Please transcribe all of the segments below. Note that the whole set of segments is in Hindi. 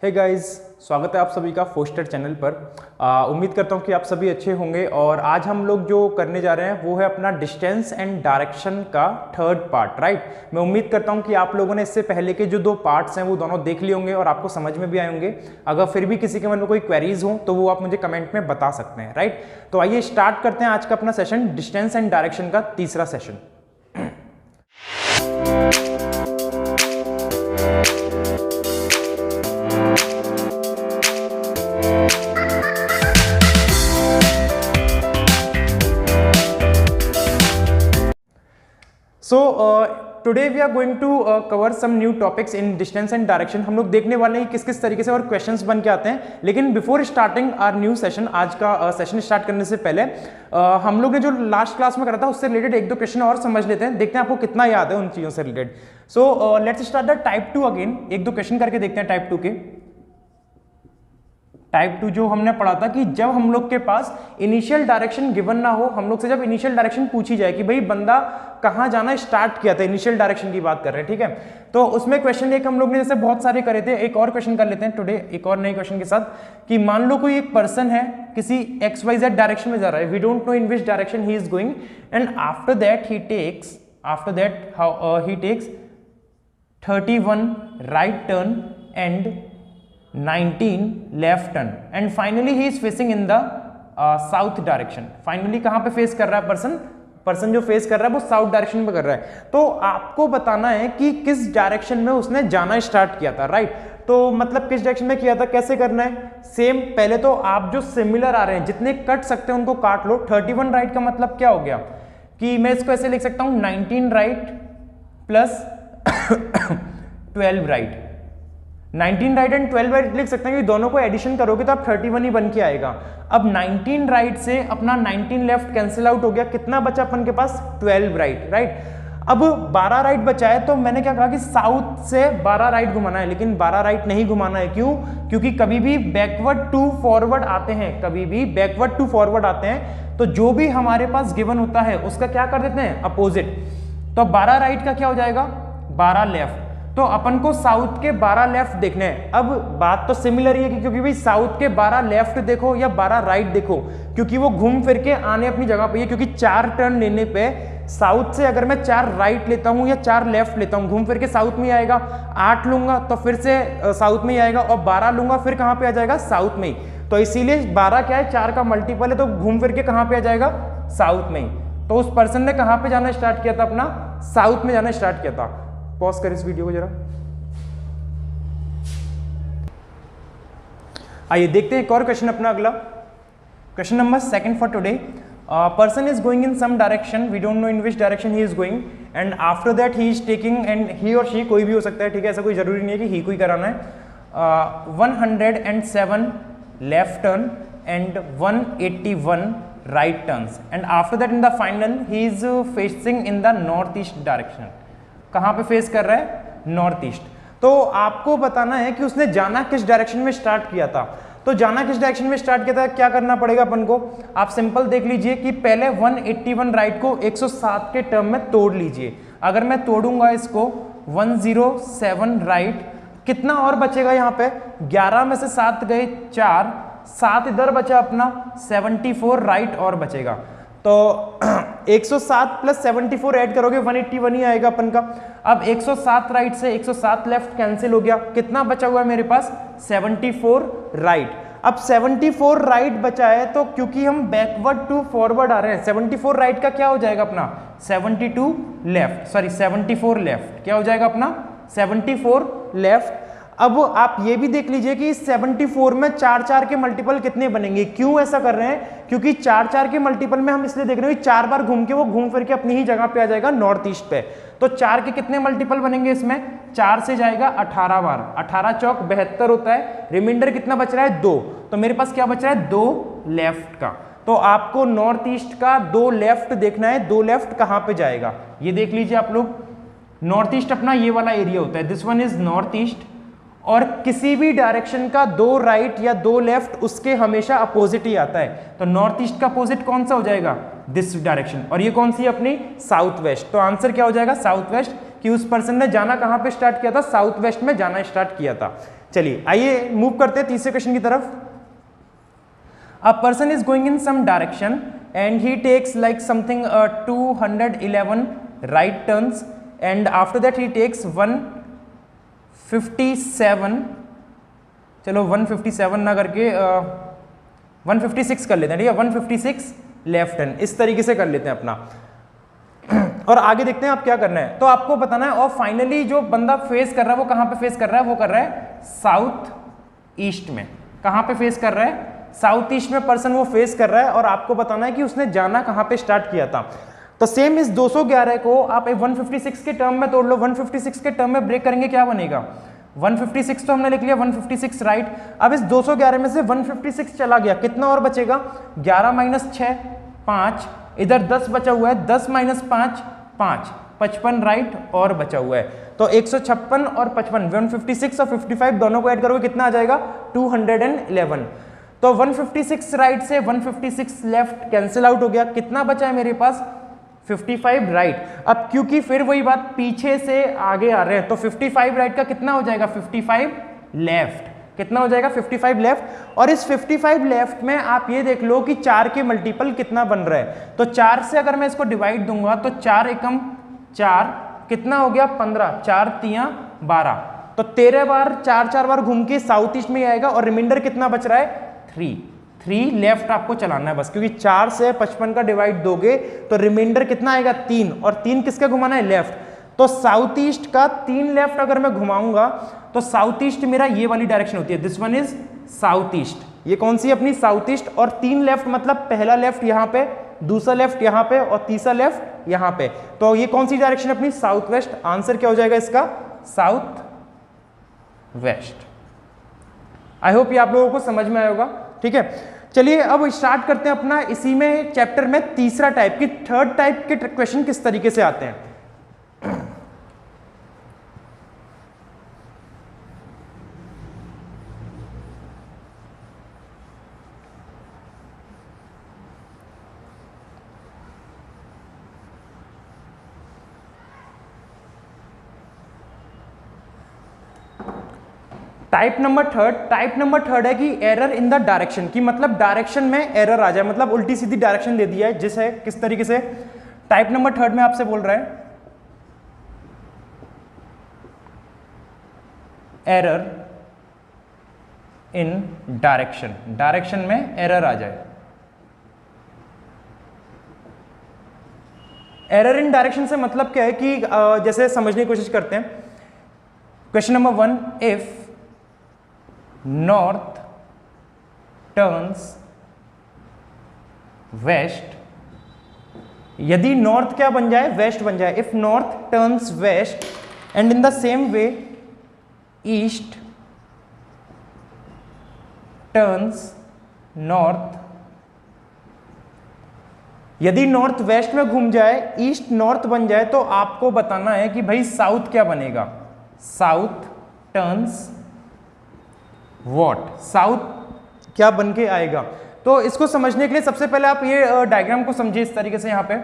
हे गाइस, स्वागत है आप सभी का फोस्टर चैनल पर। उम्मीद करता हूँ कि आप सभी अच्छे होंगे। और आज हम लोग जो करने जा रहे हैं वो है अपना डिस्टेंस एंड डायरेक्शन का थर्ड पार्ट, राइट। मैं उम्मीद करता हूँ कि आप लोगों ने इससे पहले के जो 2 पार्ट्स हैं वो दोनों देख लिए होंगे और आपको समझ में भी आए होंगे। अगर फिर भी किसी के मन में कोई क्वेरीज हो तो वो आप मुझे कमेंट में बता सकते हैं, राइट। तो आइए स्टार्ट करते हैं आज का अपना सेशन, डिस्टेंस एंड डायरेक्शन का तीसरा सेशन। Today we are going to cover some new topics in distance and direction. हम लोग देखने वाले हैं किस किस तरीके से और क्वेश्चंस बन के आते हैं। लेकिन before starting our new session, आज का सेशन स्टार्ट करने से पहले हम लोग ने जो लास्ट क्लास में करा था उससे रिलेटेड 1-2 क्वेश्चन और समझ लेते हैं, देखते हैं आपको कितना याद है उन चीजों से related. So let's start the type 2 again. 1-2 question करके देखते हैं टाइप 2 के। टाइप 2 जो हमने पढ़ा था कि जब हम लोग के पास इनिशियल डायरेक्शन गिवन ना हो, हम लोग से जब इनिशियल डायरेक्शन पूछी जाए कि भाई बंदा कहां जाना स्टार्ट किया था, इनिशियल डायरेक्शन की बात कर रहे हैं, ठीक है। तो उसमें क्वेश्चन एक हम लोग ने जैसे बहुत सारे करे थे, एक और क्वेश्चन कर लेते हैं टुडे एक और नए क्वेश्चन के साथ। कि मान लो कोई एक पर्सन है किसी XYZ डायरेक्शन में जा रहा है, we don't know in which direction he is going, and after that he takes 31 right turn and 19 left turn, and finally he is facing in the south direction. Finally कहां पे फेस कर रहा है पर्सन जो फेस कर रहा है वो साउथ डायरेक्शन में कर रहा है। तो आपको बताना है कि किस डायरेक्शन में उसने जाना स्टार्ट किया था, राइट। तो मतलब किस डायरेक्शन में किया था, कैसे करना है, सेम। पहले तो आप जो सिमिलर आ रहे हैं जितने कट सकते हैं उनको काट लो। 31 राइट का मतलब क्या हो गया कि मैं इसको ऐसे लिख सकता हूं 19 right plus 12 right. 19 right and 12 right लिख सकते हैं कि दोनों को एडिशन करोगे तो आप 31 ही बन के आएगा। अब 19 राइट से अपना 19 लेफ्ट कैंसिल आउट हो गया, कितना बचा अपन के पास 12 राइट, राइट। अब 12 राइट बचा है तो मैंने क्या कहा कि साउथ से 12 राइट घुमाना है, लेकिन 12 राइट नहीं घुमाना है। क्यों? क्योंकि कभी भी बैकवर्ड टू फॉरवर्ड आते हैं, तो जो भी हमारे पास गिवन होता है उसका क्या कर देते हैं, अपोजिट। तो 12 राइट का क्या हो जाएगा, 12 लेफ्ट। तो अपन को साउथ के 12 लेफ्ट देखने हैं। अब बात तो सिमिलर ही है कि क्योंकि भाई साउथ के 12 लेफ्ट देखो या 12 राइट देखो, क्योंकि वो घूम फिर के आने अपनी जगह पे है। क्योंकि 4 टर्न लेने पे साउथ से अगर मैं 4 राइट लेता हूं या 4 लेफ्ट लेता हूं, घूम फिर के साउथ में आएगा। 8 लूंगा तो फिर से साउथ में ही आएगा, और 12 लूंगा फिर कहां पे आ जाएगा, साउथ में ही। तो इसीलिए 12 क्या है, 4 का मल्टीपल है, तो घूम फिर के कहां पे आ जाएगा, साउथ में ही। तो उस पर्सन ने कहां पे जाना स्टार्ट किया था, अपना साउथ में जाना स्टार्ट किया था। पॉज कर इस वीडियो को जरा। आइए देखते हैं एक और क्वेश्चन अपना अगला। Question number 2 for today. Person is going in some direction, we don't know in which direction he is going, and after that he is taking, and he और शी कोई भी हो सकता है, ठीक है, ऐसा कोई जरूरी नहीं है कि ही कोई कराना है। 107 left turn and 181 right turns, and after that in the final he is facing in the north east direction. कहां पे फेस कर रहा है, नॉर्थ ईस्ट। तो आपको बताना है कि उसने जाना किस डायरेक्शन में स्टार्ट किया था। तो जाना किस डायरेक्शन में स्टार्ट किया था, क्या करना पड़ेगा अपन को, आप सिंपल देख लीजिए कि पहले 181 राइट को 107 के टर्म में तोड़ लीजिए। अगर मैं तोड़ूंगा इसको 107 राइट, कितना और बचेगा यहाँ पे, 11 में से 7 गए 4, 7 इधर बचा अपना, 74 राइट और बचेगा। तो 107 प्लस 74 ऐड करोगे 181 ही आएगा अपन का। अब 107 राइट से 107 लेफ्ट कैंसिल हो गया, कितना बचा हुआ है मेरे पास, 74 राइट। अब 74 राइट बचा है, तो क्योंकि हम बैकवर्ड टू फॉरवर्ड आ रहे हैं, 74 राइट का क्या हो जाएगा अपना, 74 लेफ्ट क्या हो जाएगा अपना, 74 लेफ्ट। अब आप ये भी देख लीजिए कि 74 में 4 के मल्टीपल कितने बनेंगे। क्यों ऐसा कर रहे हैं, क्योंकि 4 के मल्टीपल में हम इसलिए देख रहे हैं 4 बार घूम के वो घूम फिर के अपनी ही जगह पे आ जाएगा, नॉर्थ ईस्ट पे। तो 4 के कितने मल्टीपल बनेंगे इसमें, 4 से जाएगा 18 बार, 18 चौक 72 होता है। रिमाइंडर कितना बच रहा है, 2। तो मेरे पास क्या बच रहा है, 2 लेफ्ट का। तो आपको नॉर्थ ईस्ट का 2 लेफ्ट देखना है, 2 लेफ्ट कहां पे जाएगा, ये देख लीजिए आप लोग। नॉर्थ ईस्ट अपना ये वाला एरिया होता है, this one is north east. और किसी भी डायरेक्शन का 2 राइट या 2 लेफ्ट उसके हमेशा अपोजिट ही आता है। तो नॉर्थ ईस्ट का अपोजिट कौन सा हो जाएगा, दिस डायरेक्शन, और ये कौन सी अपनी साउथ वेस्ट। तो आंसर क्या हो जाएगा, साउथ वेस्ट, कि उस पर्सन ने जाना कहां पे स्टार्ट किया था, साउथ वेस्ट में जाना स्टार्ट किया था। चलिए आइए मूव करते हैं तीसरे क्वेश्चन की तरफ। A person is going in some direction and he takes like something 211 right turns and after that he takes 157, चलो 157 ना करके 156 कर लेते हैं, ठीक है, 156 लेफ्ट टर्न, इस तरीके से कर लेते हैं अपना। और आगे देखते हैं आप क्या करना है, तो आपको बताना है। और फाइनली जो बंदा फेस कर रहा है वो कहां पे फेस कर रहा है, वो कर रहा है साउथ ईस्ट में। कहां पे फेस कर रहा है, साउथ ईस्ट में पर्सन वो फेस कर रहा है, और आपको बताना है कि उसने जाना कहां पे स्टार्ट किया था। तो सेम इस 211 को आप 156 के टर्म में तोड़ लो, 156 के टर्म में ब्रेक करेंगे क्या बनेगा, 156 तो हमने लिख लिया, 156 राइट। अब इस 211 में से 156 चला गया, कितना और बचेगा, 11 माइनस 6 5, इधर 10 बचा हुआ है, 10 माइनस 5 5, 55 राइट और बचा हुआ है। तो 156 और 55, 156 और 55 दोनों को ऐड करोगे कितना आ जाएगा, 211। तो 156 राइट से 156 लेफ्ट कैंसिल आउट हो गया, कितना बचा है मेरे पास, 55 राइट। अब क्योंकि फिर वही बात, पीछे से आगे आ रहे हैं, तो 55 राइट का कितना हो जाएगा, 55 लेफ्ट, कितना हो जाएगा, 55 लेफ्ट। और इस 55 लेफ्ट में आप ये देख लो कि 4 के मल्टीपल कितना बन रहा है, तो 4 से अगर मैं इसको डिवाइड दूंगा तो 4 एकम 4, कितना हो गया 15, 4 तियां 12, तो 13 बार 4 बार घूम के साउथ ईस्ट में आएगा, और रिमाइंडर कितना बच रहा है, 3 लेफ्ट आपको चलाना है बस, क्योंकि 4 से 55 का डिवाइड दोगे तो रिमाइंडर कितना आएगा 3, और 3 किसका घुमाना है, लेफ्ट। तो साउथ ईस्ट का 3 लेफ्ट अगर मैं घुमाऊंगा तो साउथ ईस्ट मेरा ये वाली डायरेक्शन होती है, this one is south east, ये कौन सी अपनी साउथ ईस्ट। और 3 लेफ्ट मतलब पहला लेफ्ट यहाँ पे, दूसरा लेफ्ट यहाँ पे और तीसरा लेफ्ट यहाँ पे, तो ये कौन सी डायरेक्शन अपनी, साउथ वेस्ट। आंसर क्या हो जाएगा इसका, साउथ वेस्ट। आई होप ये आप लोगों को समझ में आया होगा, ठीक है। चलिए अब स्टार्ट करते हैं अपना इसी में चैप्टर में तीसरा टाइप की, थर्ड टाइप के क्वेश्चन किस तरीके से आते हैं। टाइप नंबर थर्ड है कि एरर इन द डायरेक्शन, की मतलब डायरेक्शन में एरर आ जाए, मतलब उल्टी सीधी डायरेक्शन दे दिया है जिस है किस तरीके से। टाइप नंबर थर्ड में आपसे बोल रहा है एरर इन डायरेक्शन, डायरेक्शन में एरर आ जाए। एरर इन डायरेक्शन से मतलब क्या है कि जैसे समझने की कोशिश करते हैं। Question number 1, if north turns west, यदि नॉर्थ क्या बन जाए, वेस्ट बन जाए। If north turns west and in the same way east turns north, यदि नॉर्थ वेस्ट में घूम जाए, ईस्ट नॉर्थ बन जाए, तो आपको बताना है कि भाई साउथ क्या बनेगा, साउथ टर्न्स वॉट, साउथ क्या बन के आएगा। तो इसको समझने के लिए सबसे पहले आप ये डायग्राम को समझिए इस तरीके से, यहाँ पे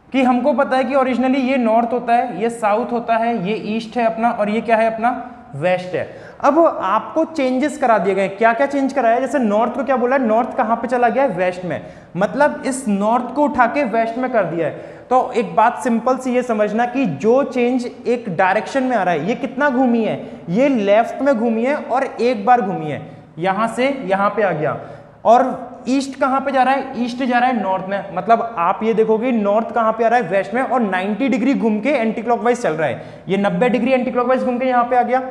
कि हमको पता है कि ओरिजिनली ये नॉर्थ होता है, ये साउथ होता है, ये ईस्ट है अपना, और ये क्या है अपना, वेस्ट है। अब आपको चेंजेस करा दिए गए, क्या क्या चेंज कराया, जैसे नॉर्थ को क्या बोला है, नॉर्थ कहां पे चला गया है, वेस्ट में, मतलब इस नॉर्थ को उठा के वेस्ट में कर दिया है। तो एक बात सिंपल सी ये समझना कि जो चेंज एक डायरेक्शन में आ रहा है, ये कितना घूमी है, ये लेफ्ट में घूमी है और एक बार घूमी है, यहां से यहां पे आ गया। और ईस्ट कहां पे जा रहा है, ईस्ट जा रहा है नॉर्थ में, मतलब आप ये देखोगे नॉर्थ कहां पे आ रहा है, वेस्ट में, और 90 डिग्री घूम के एंटी क्लॉकवाइज चल रहा है, ये 90 डिग्री एंटी क्लॉकवाइज घूम के यहां पे आ गया।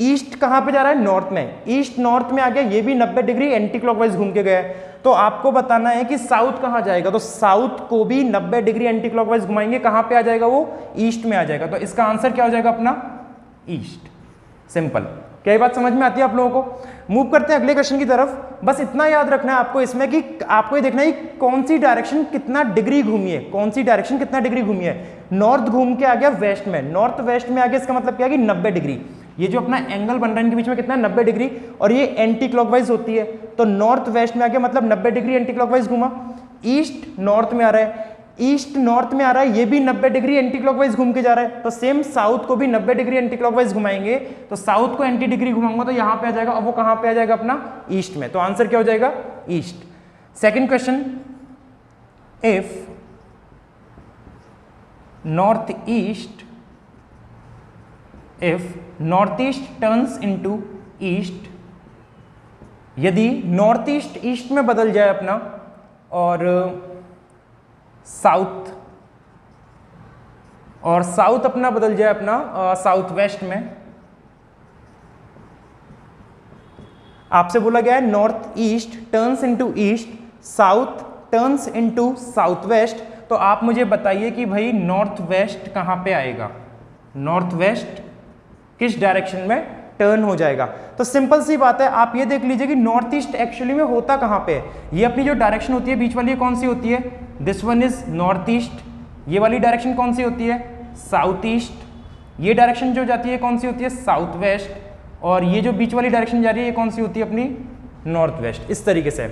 ईस्ट कहां पे जा रहा है, नॉर्थ में, ईस्ट नॉर्थ में आ गया, ये भी 90 डिग्री एंटी क्लॉकवाइज घूम के गया। तो आपको बताना है कि साउथ कहां जाएगा, तो साउथ को भी 90 डिग्री एंटी क्लॉकवाइज घुमाएंगे, कहां पे आ जाएगा वो, ईस्ट में आ जाएगा। तो इसका आंसर क्या हो जाएगा अपना, ईस्ट। सिंपल, क्या ये बात समझ में आती है आप लोगों को। मूव करते हैं अगले क्वेश्चन की तरफ। बस इतना याद रखना है आपको इसमें कि आपको ये देखना है कौन सी डायरेक्शन कितना डिग्री घूमी है, कौन सी डायरेक्शन कितना डिग्री घूमी है। नॉर्थ घूम के आ गया वेस्ट में, नॉर्थ वेस्ट में आ गया, इसका मतलब क्या है कि 90 डिग्री, ये जो अपना एंगल बन रहा है इनके बीच में कितना है, 90 डिग्री, और ये एंटी क्लॉकवाइज होती है, तो नॉर्थ वेस्ट में आ गया मतलब 90 डिग्री एंटी क्लॉकवाइज घूमा। ईस्ट नॉर्थ में आ रहा है, ईस्ट नॉर्थ में आ रहा है, ये भी 90 डिग्री एंटी क्लॉकवाइज घूम के जा रहा है, तो सेम साउथ को भी 90 डिग्री एंटी क्लॉकवाइज घुमाएंगे, तो साउथ को एंटी डिग्री घुमाऊंगा तो यहां पे आ जाएगा, और वो कहां पे आ जाएगा अपना ईस्ट में, तो आंसर क्या हो जाएगा east. Second question, if north east turns into east, यदि नॉर्थ ईस्ट ईस्ट में बदल जाए अपना और साउथ अपना बदल जाए अपना साउथ वेस्ट में, आपसे बोला गया है north east turns into east, south turns into south west, तो आप मुझे बताइए कि भाई नॉर्थ वेस्ट कहां पे आएगा, नॉर्थ वेस्ट किस डायरेक्शन में टर्न हो जाएगा। तो सिंपल सी बात है, आप ये देख लीजिए कि नॉर्थ ईस्ट एक्चुअली में होता कहां पे है, ये अपनी जो डायरेक्शन होती है बीच वाली ये कौन सी होती है, this one is north east, ये वाली डायरेक्शन कौन सी होती है साउथ ईस्ट, ये डायरेक्शन जो जाती है कौन सी होती है साउथ वेस्ट, और ये जो बीच वाली डायरेक्शन जा रही है ये कौन सी होती है अपनी नॉर्थ वेस्ट। इस तरीके से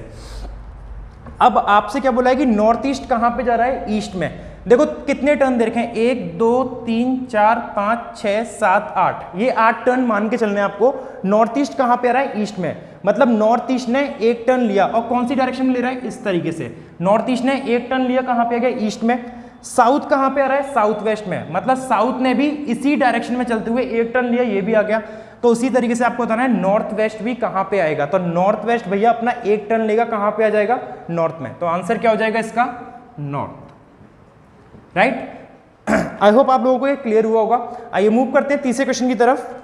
अब आपसे क्या बोला है कि नॉर्थ ईस्ट कहां पे जा रहा है ईस्ट में, देखो कितने टर्न दे रखे हैं, 1 2 3 4 5 6 7 8, ये 8 टर्न मान के चलने आपको। नॉर्थ ईस्ट कहां पे आ रहा है ईस्ट में, मतलब नॉर्थ ईस्ट ने एक टर्न लिया और कौन सी डायरेक्शन में ले रहा है इस तरीके से, नॉर्थ ईस्ट ने एक टर्न लिया कहां पे आ गया ईस्ट में, साउथ कहां पे आ रहा है साउथ वेस्ट में, मतलब साउथ ने भी इसी डायरेक्शन में चलते हुए एक टर्न लिया, ये भी आ गया, तो उसी तरीके से आपको बताना है नॉर्थ वेस्ट भी कहां पे आएगा, तो नॉर्थ वेस्ट भैया अपना एक टर्न लेगा कहां पे आ जाएगा नॉर्थ में, तो आंसर क्या हो जाएगा इसका नॉर्थ, राइट। आई होप आप लोगों को ये क्लियर हुआ होगा। आइए मूव करते हैं तीसरे क्वेश्चन की तरफ।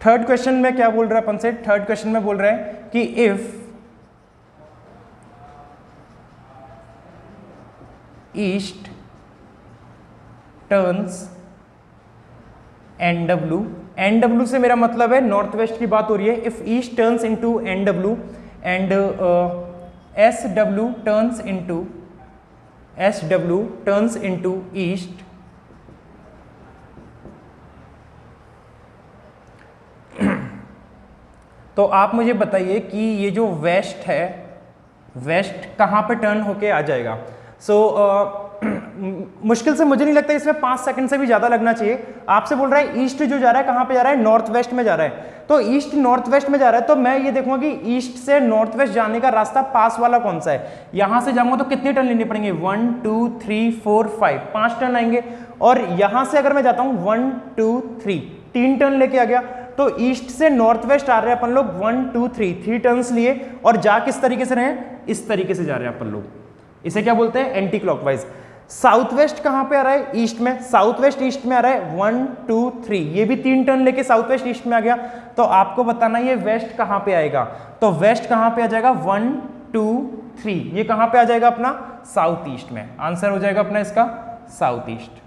थर्ड क्वेश्चन में क्या बोल रहा है अपन से, थर्ड क्वेश्चन में बोल रहे हैं कि if east turns NW, NW से मेरा मतलब है नॉर्थ वेस्ट की बात हो रही है, if east turns into NW and SW turns into east, तो आप मुझे बताइए कि ये जो वेस्ट है, वेस्ट कहाँ पे टर्न होके आ जाएगा। मुश्किल से मुझे नहीं लगता इसमें 5 सेकंड से भी ज़्यादा लगना चाहिए। आपसे बोल रहा है ईस्ट जो जा रहा है कहाँ पे जा रहा है, नॉर्थ वेस्ट में जा रहा है, तो ईस्ट नॉर्थ वेस्ट में जा रहा है, तो मैं ये देखूंगा कि ईस्ट से नॉर्थ वेस्ट जाने का रास्ता पास वाला कौन सा है। यहाँ से जाऊंगा तो कितने टर्न लेने पड़ेंगे, 1 2 3 4 5, 5 टर्न आएंगे, और यहाँ से अगर मैं जाता हूँ 1 2 3, 3 टर्न लेके आ गया, तो ईस्ट से नॉर्थ वेस्ट आ रहे हैं अपन लोग 1 2 3 टर्न्स लिए, और जा किस तरीके से रहे हैं, इस तरीके से जा रहे हैं अपन लोग, इसे क्या बोलते हैं एंटी क्लॉकवाइज। साउथ वेस्ट कहां पे आ रहा है, ईस्ट में, साउथ वेस्ट ईस्ट में आ रहा है 1 2 3, ये भी 3 टर्न लेके साउथ वेस्ट ईस्ट में आ गया, तो आपको बताना ये वेस्ट कहां पे आएगा, तो वेस्ट कहां पे आ जाएगा 1 2 3, ये कहां पे आ जाएगा अपना साउथ ईस्ट में, आंसर हो जाएगा अपना इसका साउथ ईस्ट।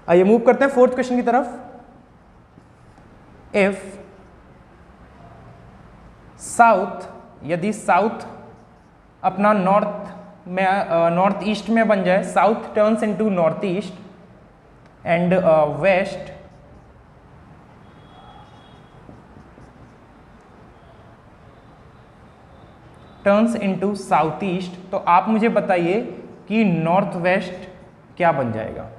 आइए मूव करते हैं फोर्थ क्वेश्चन की तरफ। इफ साउथ, यदि साउथ अपना नॉर्थ में नॉर्थ ईस्ट में बन जाए, south turns into north east and west turns into south east, तो आप मुझे बताइए कि नॉर्थ वेस्ट क्या बन जाएगा।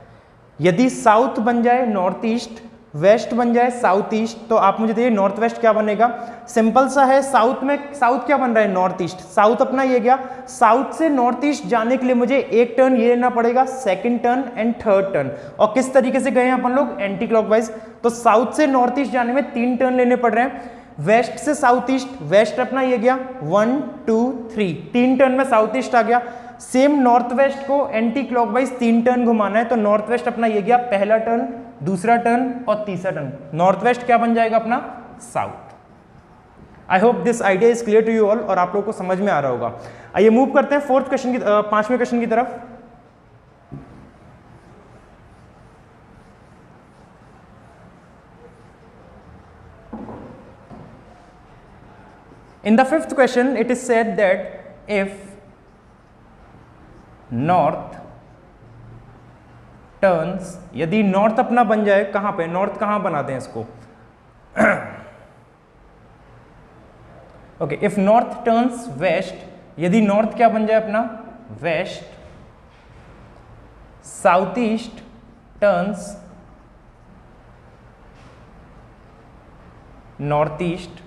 यदि साउथ बन जाए नॉर्थ ईस्ट, वेस्ट बन जाए साउथ ईस्ट, तो आप मुझे देखिए नॉर्थ वेस्ट क्या बनेगा, सिंपल सा है, साउथ में साउथ क्या बन रहा है नॉर्थ ईस्ट, साउथ अपना ये गया, साउथ से नॉर्थ ईस्ट जाने के लिए मुझे एक टर्न ये लेना पड़ेगा, second turn and third turn, और किस तरीके से गए हैं अपन लोग एंटी क्लॉकवाइज, तो साउथ से नॉर्थ ईस्ट जाने में 3 टर्न लेने पड़ रहे हैं, वेस्ट से साउथ ईस्ट, वेस्ट अपना ये गया 1 2 3, 3 टर्न में साउथ ईस्ट आ गया, सेम नॉर्थ वेस्ट को एंटी क्लॉकवाइज 3 टर्न घुमाना है, तो नॉर्थ वेस्ट अपना ये गया पहला टर्न, दूसरा टर्न और तीसरा टर्न, नॉर्थ वेस्ट क्या बन जाएगा अपना south. I hope this idea is clear to you all, और आप लोगों को समझ में आ रहा होगा। आइए मूव करते हैं फोर्थ क्वेश्चन की, 5वें क्वेश्चन की तरफ। In the 5th question, it is said that if north turns, यदि नॉर्थ अपना बन जाए, कहां पे नॉर्थ कहां बनाते हैं इसको, okay, if north turns west, यदि नॉर्थ क्या बन जाए अपना west, south east turns north east,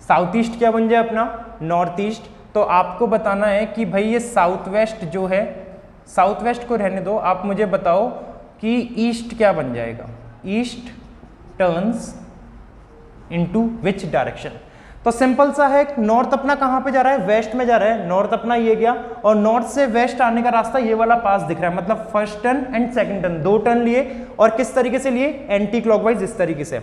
south east क्या बन जाए अपना नॉर्थ ईस्ट, तो आपको बताना है कि भाई ये साउथ वेस्ट जो है, साउथ वेस्ट को रहने दो, आप मुझे बताओ कि ईस्ट क्या बन जाएगा, east turns into which direction. तो सिंपल सा है, नॉर्थ अपना कहां पे जा रहा है, वेस्ट में जा रहा है, नॉर्थ अपना ये गया और नॉर्थ से वेस्ट आने का रास्ता ये वाला पास दिख रहा है, मतलब first turn and second turn, 2 turn लिए और किस तरीके से लिए, एंटी क्लॉकवाइज, इस तरीके से।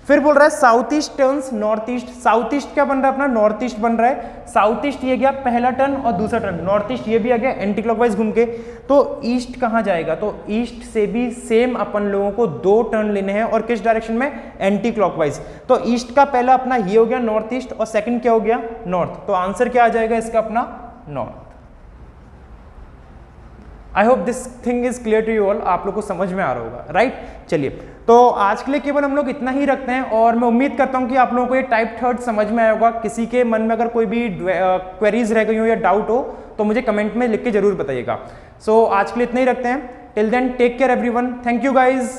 फिर बोल रहा है south east turns north east, south east क्या बन रहा है अपना नॉर्थ ईस्ट बन रहा है, साउथ ईस्ट ये गया पहला टर्न और दूसरा टर्न, नॉर्थ ईस्ट ये भी आ गया एंटी क्लॉकवाइज घूम के, तो ईस्ट कहां जाएगा, तो ईस्ट से भी सेम अपन लोगों को 2 टर्न लेने हैं और किस डायरेक्शन में, एंटी क्लॉकवाइज। तो ईस्ट का पहला अपना ये हो गया नॉर्थ ईस्ट और सेकंड क्या हो गया नॉर्थ, तो आंसर क्या आ जाएगा इसका अपना north. I hope this thing is clear to you all, आप लोग को समझ में आ रहा होगा, राइट। चलिए, तो आज के लिए केवल हम लोग इतना ही रखते हैं और मैं उम्मीद करता हूं कि आप लोगों को ये टाइप थर्ड समझ में आया होगा। किसी के मन में अगर कोई भी क्वेरीज रह गई हो या डाउट हो तो मुझे कमेंट में लिख के जरूर बताइएगा। सो आज के लिए इतना ही रखते हैं, till then take care everyone, thank you guys.